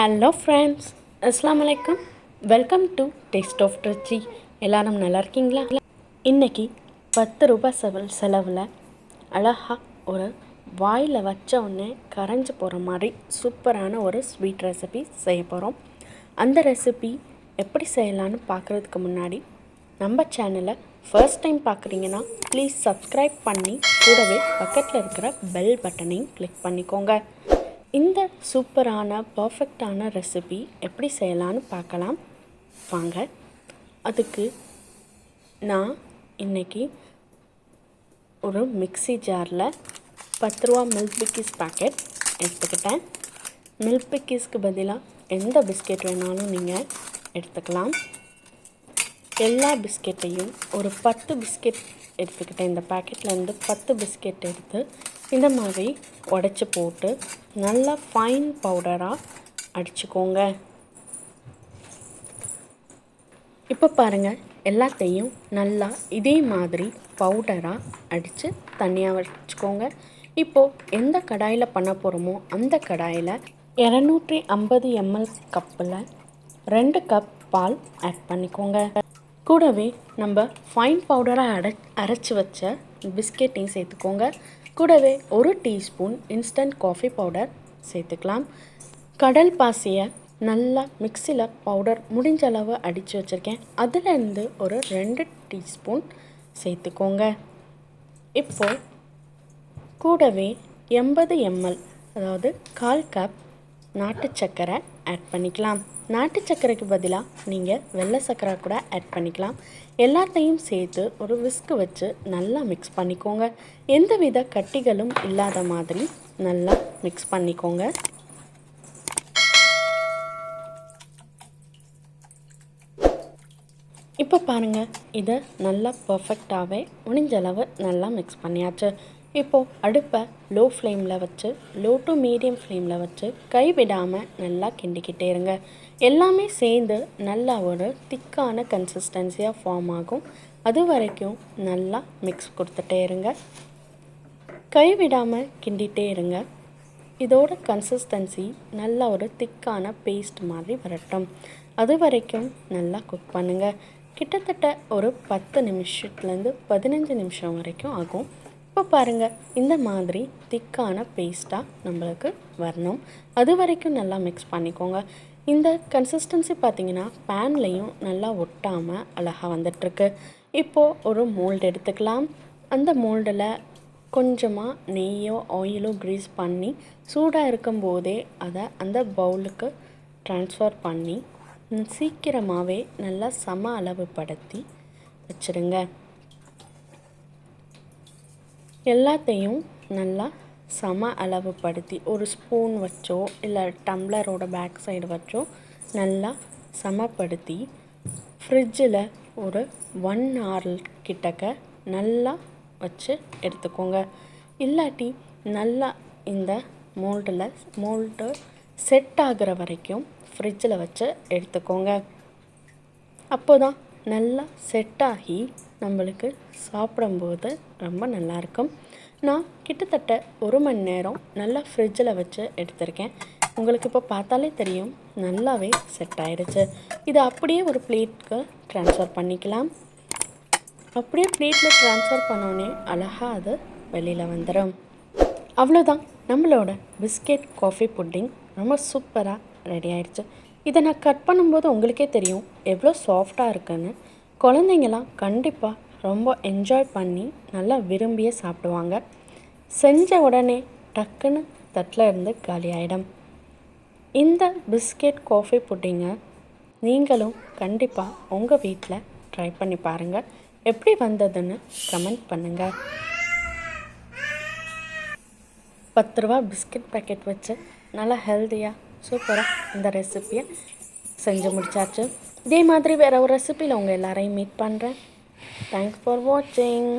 Hello friends, அஸ்ஸலாமு அலைக்கும். Welcome to taste of Trichy. எல்லாரும் நல்லா இருக்கீங்களா? இன்றைக்கி 10 ரூபாய் செலவில் அழகாக ஒரு வாயில் வச்ச உடனே கரைஞ்சி போகிற மாதிரி சூப்பரான ஒரு ஸ்வீட் ரெசிபி செய்ய போகிறோம். அந்த ரெசிபி எப்படி செய்யலான்னு பார்க்குறதுக்கு முன்னாடி நம்ம சேனலை ஃபர்ஸ்ட் டைம் பார்க்குறீங்கன்னா ப்ளீஸ் சப்ஸ்கிரைப் பண்ணி கூடவே பக்கத்தில் இருக்கிற பெல் பட்டனையும் கிளிக் பண்ணிக்கோங்க. இந்த சூப்பரான பர்ஃபெக்டான ரெசிபி எப்படி செய்யலான்னு பார்க்கலாம் வாங்க. அதுக்கு நான் இன்றைக்கி ஒரு மிக்ஸி ஜாரில் 10 ரூபா மில்க் பிக்கிஸ் பேக்கெட் எடுத்துக்கிட்டேன். மில்க் பிக்கிஸ்க்கு பதிலாக எந்த பிஸ்கெட் வேணாலும் நீங்கள் எடுத்துக்கலாம். எல்லா பிஸ்கெட்டையும் ஒரு 10 பிஸ்கெட் எடுத்துக்கிட்டேன். இந்த பேக்கெட்லேருந்து 10 பிஸ்கெட் எடுத்து இந்த மாதிரி உடச்சி போட்டு நல்லா ஃபைன் பவுடராக அடிச்சுக்கோங்க. இப்போ பாருங்கள், எல்லாத்தையும் நல்லா இதே மாதிரி பவுடராக அடித்து தனியாக வச்சுக்கோங்க. இப்போது எந்த கடாயில் பண்ண போகிறோமோ அந்த கடாயில் 250 ml கப்பில் 2 கப் பால் ஆட் பண்ணிக்கோங்க. கூடவே நம்ம ஃபைன் பவுடராக அரைச்சி வச்ச பிஸ்கெட்டையும் சேர்த்துக்கோங்க. கூடவே 1 டீஸ்பூன் இன்ஸ்டன்ட் காஃபி பவுடர் சேர்த்துக்கலாம். கடல் பாசியை நல்லா மிக்சியில் பவுடர் முடிஞ்ச அளவு அடித்து வச்சுருக்கேன். அதிலேருந்து ஒரு 2 டீஸ்பூன் சேர்த்துக்கோங்க. இப்போது கூடவே 80 ml அதாவது 1/4 கப் நாட்டு சர்க்கரை ஆட் பண்ணிக்கலாம். நாட்டு சர்க்கரைக்கு பதிலாக நீங்கள் வெள்ளை சர்க்கரை கூட ஆட் பண்ணிக்கலாம். எல்லாத்தையும் சேர்த்து ஒரு விஸ்கு வச்சு நல்லா மிக்ஸ் பண்ணிக்கோங்க. எந்தவித கட்டிகளும் இல்லாத மாதிரி நல்லா மிக்ஸ் பண்ணிக்கோங்க. இப்போ பாருங்கள், இதை நல்லா பர்ஃபெக்டாகவே முடிஞ்சளவு நல்லா மிக்ஸ் பண்ணியாச்சு. இப்போது அடுப்பை லோ ஃப்ளேமில் வச்சு லோ டு மீடியம் ஃப்ளேமில் வச்சு கைவிடாமல் நல்லா கிண்டிக்கிட்டே இருங்க. எல்லாமே சேர்ந்து நல்லா ஒரு திக்கான கன்சிஸ்டன்சியாக ஃபார்ம் ஆகும். அது வரைக்கும் நல்லா மிக்ஸ் கொடுத்துட்டே இருங்க. கைவிடாமல் கிண்டிகிட்டே இருங்க. இதோட கன்சிஸ்டன்சி நல்லா ஒரு திக்கான பேஸ்ட் மாதிரி வரட்டும். அது வரைக்கும் நல்லா குக் பண்ணுங்கள். கிட்டத்தட்ட ஒரு 10 நிமிஷத்துலேருந்து 15 நிமிஷம் வரைக்கும் ஆகும். இப்போ பாருங்கள், இந்த மாதிரி திக்கான பேஸ்ட்டாக நம்மளுக்கு வரணும். அது வரைக்கும் நல்லா மிக்ஸ் பண்ணிக்கோங்க. இந்த கன்சிஸ்டன்சி பார்த்திங்கன்னா பேன்லேயும் நல்லா ஒட்டாமல் அழகாக வந்துட்டுருக்கு. இப்போது ஒரு மோல்டு எடுத்துக்கலாம். அந்த மோல்டில் கொஞ்சமாக நெய்யோ ஆயிலோ க்ரீஸ் பண்ணி சூடாக இருக்கும்போதே அதை அந்த பவுலுக்கு ட்ரான்ஸ்ஃபர் பண்ணி சீக்கிரமாகவே நல்லா சம அளவுப்படுத்தி வச்சுடுங்க. எல்லாத்தையும் நல்லா சம அளவுப்படுத்தி ஒரு ஸ்பூன் வச்சோ இல்லை டம்ளரோட பேக் சைடு வச்சோ நல்லா சமப்படுத்தி ஃப்ரிட்ஜில் ஒரு 1 hour கிட்டக்க நல்லா வச்சு எடுத்துக்கோங்க. இல்லாட்டி நல்லா இந்த மோல்டு செட் ஆகிற வரைக்கும் ஃப்ரிட்ஜில் வச்சு எடுத்துக்கோங்க. அப்போ தான் நல்லா செட் ஆகி நம்மளுக்கு சாப்பிடும்போது ரொம்ப நல்லாயிருக்கும். நான் கிட்டத்தட்ட 1 மணி நேரம் நல்லா ஃப்ரிட்ஜில் வச்சு எடுத்திருக்கேன். உங்களுக்கு இப்போ பார்த்தாலே தெரியும் நல்லாவே செட் ஆகிடுச்சு. இதை அப்படியே ஒரு பிளேட்டுக்கு ட்ரான்ஸ்ஃபர் பண்ணிக்கலாம். அப்படியே பிளேட்டில் ட்ரான்ஸ்ஃபர் பண்ணோன்னே அழகாக அது வெளியில் வந்துடும். அவ்வளோதான், நம்மளோட பிஸ்கெட் காஃபி புட்டிங் ரொம்ப சூப்பராக ரெடி ஆகிடுச்சு. இதை நான் கட் பண்ணும்போது உங்களுக்கே தெரியும் எவ்வளோ சாஃப்டாக இருக்குன்னு. குழந்தைங்களாம் கண்டிப்பாக ரொம்ப என்ஜாய் பண்ணி நல்லா விரும்பியே சாப்பிடுவாங்க. செஞ்ச உடனே டக்குன்னு தட்டில் இருந்து காலி ஆகிடும். இந்த பிஸ்கெட் காஃபி புட்டிங்கை நீங்களும் கண்டிப்பாக உங்கள் வீட்டில் ட்ரை பண்ணி பாருங்கள். எப்படி வந்ததுன்னு கமெண்ட் பண்ணுங்கள். 10 ரூபா பிஸ்கெட் பேக்கெட் வச்சு நல்லா ஹெல்த்தியாக சூப்பராக இந்த ரெசிப்பியை செஞ்சு முடிச்சாச்சு. இதே மாதிரி வேறு ஒரு ரெசிப்பியில் உங்கள் எல்லாரையும் மீட் பண்ணுறேன். தேங்க்ஸ் ஃபார் வாட்சிங்.